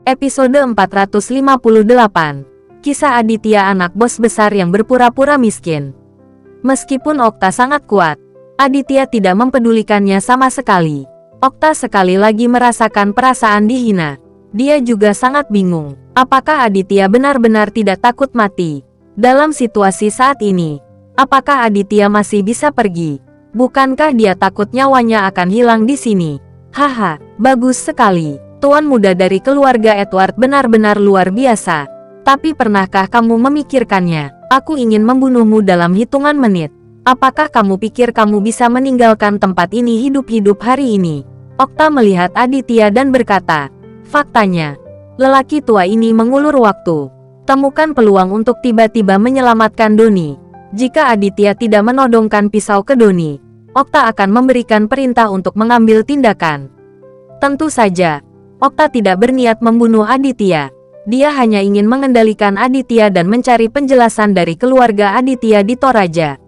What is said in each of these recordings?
Episode 458. Kisah Aditya, anak bos besar yang berpura-pura miskin. Meskipun Okta sangat kuat, Aditya tidak mempedulikannya sama sekali. Okta sekali lagi merasakan perasaan dihina. Dia juga sangat bingung. Apakah Aditya benar-benar tidak takut mati? Dalam situasi saat ini, apakah Aditya masih bisa pergi? Bukankah dia takut nyawanya akan hilang di sini? Haha, bagus sekali. Tuan muda dari keluarga Edward benar-benar luar biasa. Tapi pernahkah kamu memikirkannya? Aku ingin membunuhmu dalam hitungan menit. Apakah kamu pikir kamu bisa meninggalkan tempat ini hidup-hidup hari ini? Okta melihat Aditya dan berkata, faktanya, lelaki tua ini mengulur waktu. Temukan peluang untuk tiba-tiba menyelamatkan Doni. Jika Aditya tidak menodongkan pisau ke Doni, Okta akan memberikan perintah untuk mengambil tindakan. Tentu saja, Okta tidak berniat membunuh Aditya. Dia hanya ingin mengendalikan Aditya dan mencari penjelasan dari keluarga Aditya di Toraja.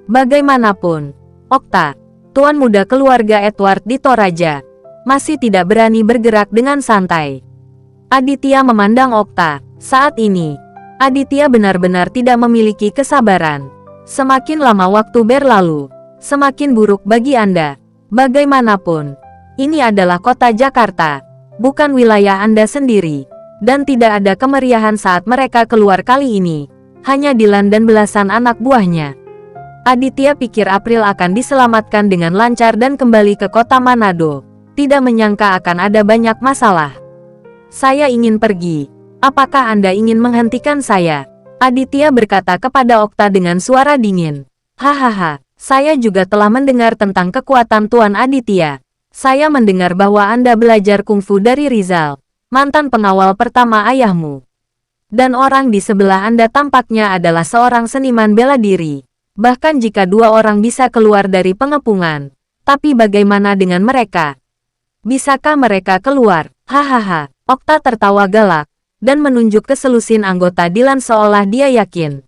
Bagaimanapun, Okta, tuan muda keluarga Edward di Toraja, masih tidak berani bergerak dengan santai. Aditya memandang Okta. Saat ini, Aditya benar-benar tidak memiliki kesabaran. Semakin lama waktu berlalu, semakin buruk bagi Anda. Bagaimanapun, ini adalah kota Jakarta, bukan wilayah Anda sendiri. Dan tidak ada kemeriahan saat mereka keluar kali ini. Hanya Dilan dan belasan anak buahnya. Aditya pikir April akan diselamatkan dengan lancar dan kembali ke kota Manado. Tidak menyangka akan ada banyak masalah. Saya ingin pergi. Apakah Anda ingin menghentikan saya? Aditya berkata kepada Okta dengan suara dingin. Hahaha, saya juga telah mendengar tentang kekuatan Tuan Aditya. Saya mendengar bahwa Anda belajar kungfu dari Rizal, mantan pengawal pertama ayahmu. Dan orang di sebelah Anda tampaknya adalah seorang seniman bela diri. Bahkan jika dua orang bisa keluar dari pengepungan, tapi bagaimana dengan mereka? Bisakah mereka keluar? Hahaha, Okta tertawa galak, dan menunjuk ke selusin anggota Dilan seolah dia yakin.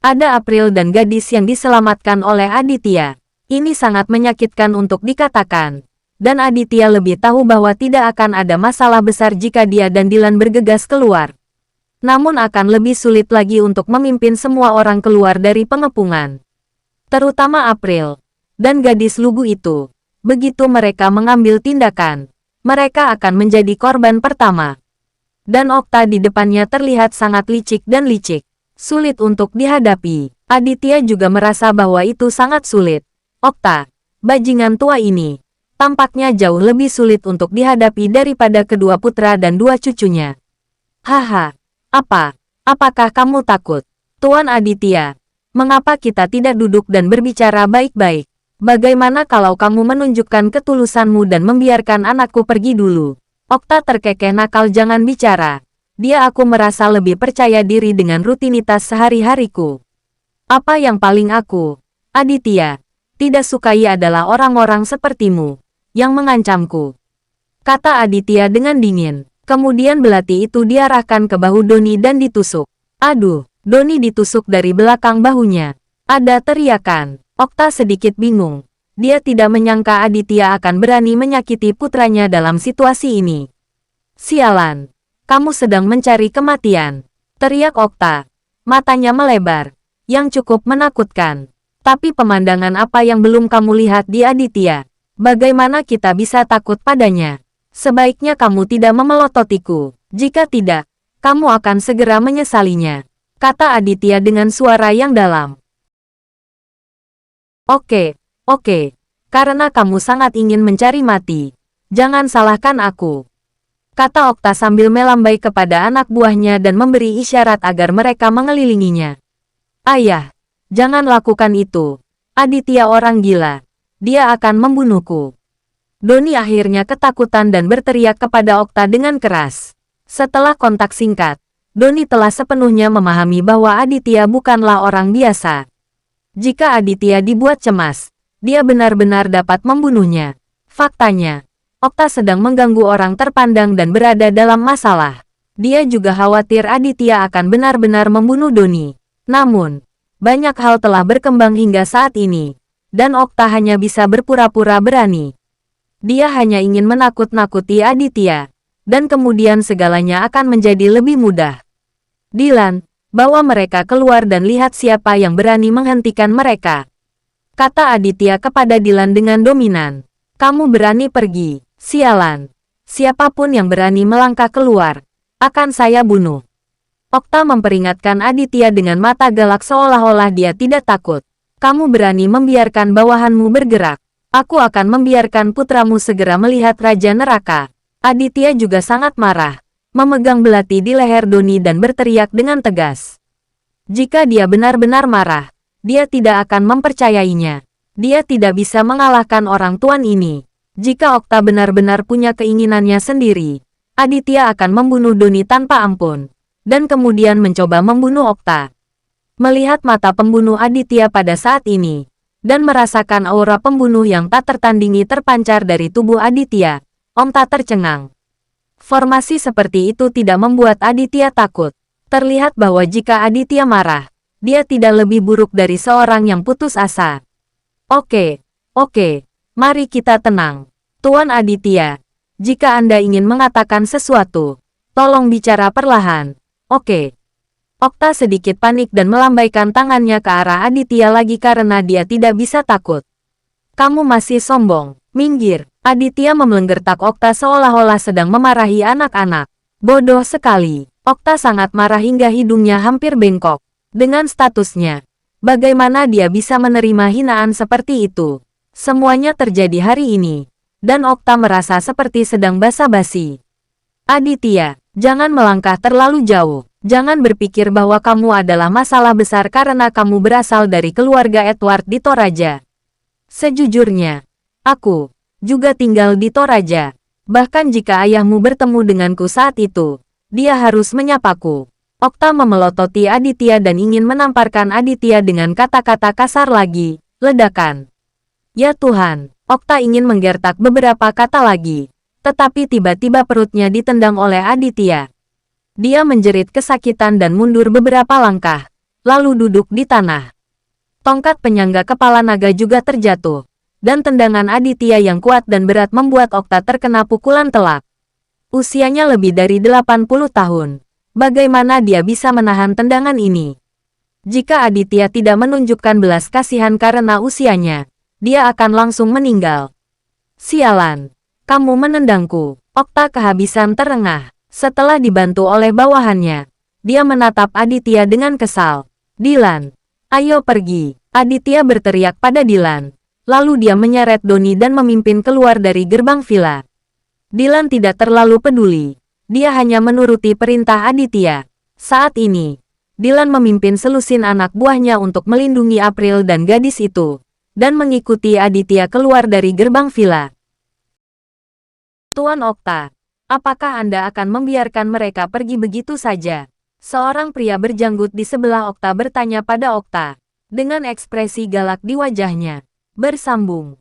Ada April dan gadis yang diselamatkan oleh Aditya. Ini sangat menyakitkan untuk dikatakan. Dan Aditya lebih tahu bahwa tidak akan ada masalah besar jika dia dan Dilan bergegas keluar. Namun akan lebih sulit lagi untuk memimpin semua orang keluar dari pengepungan. Terutama April dan gadis lugu itu. Begitu mereka mengambil tindakan, mereka akan menjadi korban pertama. Dan Okta di depannya terlihat sangat licik dan licik. Sulit untuk dihadapi. Aditya juga merasa bahwa itu sangat sulit. Okta, bajingan tua ini, tampaknya jauh lebih sulit untuk dihadapi daripada kedua putra dan dua cucunya. Haha, apakah kamu takut? Tuan Aditya, mengapa kita tidak duduk dan berbicara baik-baik? Bagaimana kalau kamu menunjukkan ketulusanmu dan membiarkan anakku pergi dulu? Okta terkekeh nakal, jangan bicara. Aku merasa lebih percaya diri dengan rutinitas sehari-hariku. Apa yang paling aku, Aditya, tidak sukai adalah orang-orang sepertimu yang mengancamku, kata Aditya dengan dingin. Kemudian belati itu diarahkan ke bahu Doni dan ditusuk. Aduh, Doni ditusuk dari belakang bahunya. Ada teriakan. Okta sedikit bingung. Dia tidak menyangka Aditya akan berani menyakiti putranya dalam situasi ini. Sialan, kamu sedang mencari kematian, teriak Okta. Matanya melebar, yang cukup menakutkan. Tapi pemandangan apa yang belum kamu lihat di Aditya? Bagaimana kita bisa takut padanya? Sebaiknya kamu tidak memelototiku. Jika tidak, kamu akan segera menyesalinya, kata Aditya dengan suara yang dalam. Oke, karena kamu sangat ingin mencari mati. Jangan salahkan aku, kata Okta sambil melambai kepada anak buahnya dan memberi isyarat agar mereka mengelilinginya. Ayah, jangan lakukan itu. Aditya orang gila. Dia akan membunuhku. Doni akhirnya ketakutan dan berteriak kepada Okta dengan keras. Setelah kontak singkat, Doni telah sepenuhnya memahami bahwa Aditya bukanlah orang biasa. Jika Aditya dibuat cemas, dia benar-benar dapat membunuhnya. Faktanya, Okta sedang mengganggu orang terpandang dan berada dalam masalah. Dia juga khawatir Aditya akan benar-benar membunuh Doni. Namun, banyak hal telah berkembang hingga saat ini, dan Okta hanya bisa berpura-pura berani. Dia hanya ingin menakut-nakuti Aditya. dan kemudian segalanya akan menjadi lebih mudah. Dilan, bawa mereka keluar dan lihat siapa yang berani menghentikan mereka. Kata Aditya kepada Dilan dengan dominan. Kamu berani pergi, sialan. Siapapun yang berani melangkah keluar, akan saya bunuh. Okta memperingatkan Aditya dengan mata galak seolah-olah dia tidak takut. Kamu berani membiarkan bawahanmu bergerak. Aku akan membiarkan putramu segera melihat Raja Neraka. Aditya juga sangat marah, memegang belati di leher Doni dan berteriak dengan tegas. Jika dia benar-benar marah, dia tidak akan mempercayainya. Dia tidak bisa mengalahkan orang tuan ini. Jika Okta benar-benar punya keinginannya sendiri, Aditya akan membunuh Doni tanpa ampun, dan kemudian mencoba membunuh Okta. Melihat mata pembunuh Aditya pada saat ini, dan merasakan aura pembunuh yang tak tertandingi terpancar dari tubuh Aditya, Okta tercengang. Formasi seperti itu tidak membuat Aditya takut. Terlihat bahwa jika Aditya marah, dia tidak lebih buruk dari seorang yang putus asa. Oke, mari kita tenang. Tuan Aditya, jika Anda ingin mengatakan sesuatu, tolong bicara perlahan. Oke. Okta sedikit panik dan melambaikan tangannya ke arah Aditya lagi karena dia tidak bisa takut. Kamu masih sombong, minggir. Aditya memenggertak Okta seolah-olah sedang memarahi anak-anak. Bodoh sekali. Okta sangat marah hingga hidungnya hampir bengkok. Dengan statusnya, bagaimana dia bisa menerima hinaan seperti itu? Semuanya terjadi hari ini, dan Okta merasa seperti sedang basa-basi. Aditya, jangan melangkah terlalu jauh. Jangan berpikir bahwa kamu adalah masalah besar karena kamu berasal dari keluarga Edward di Toraja. Sejujurnya, aku juga tinggal di Toraja. Bahkan jika ayahmu bertemu denganku saat itu, dia harus menyapaku. Okta memelototi Aditya dan ingin menamparkan Aditya dengan kata-kata kasar lagi. Ledakan. Ya Tuhan, Okta ingin menggertak beberapa kata lagi. Tetapi tiba-tiba perutnya ditendang oleh Aditya. Dia menjerit kesakitan dan mundur beberapa langkah, lalu duduk di tanah. Tongkat penyangga kepala naga juga terjatuh, dan tendangan Aditya yang kuat dan berat membuat Okta terkena pukulan telak. Usianya lebih dari 80 tahun. Bagaimana dia bisa menahan tendangan ini? Jika Aditya tidak menunjukkan belas kasihan karena usianya, dia akan langsung meninggal. Sialan, kamu menendangku. Okta kehabisan terengah. Setelah dibantu oleh bawahannya, dia menatap Aditya dengan kesal. Dilan, ayo pergi. Aditya berteriak pada Dilan. Lalu dia menyeret Doni dan memimpin keluar dari gerbang villa. Dilan tidak terlalu peduli. Dia hanya menuruti perintah Aditya. Saat ini, Dilan memimpin selusin anak buahnya untuk melindungi April dan gadis itu, dan mengikuti Aditya keluar dari gerbang villa. Tuan Okta, apakah Anda akan membiarkan mereka pergi begitu saja? Seorang pria berjanggut di sebelah Okta bertanya pada Okta, dengan ekspresi galak di wajahnya. Bersambung.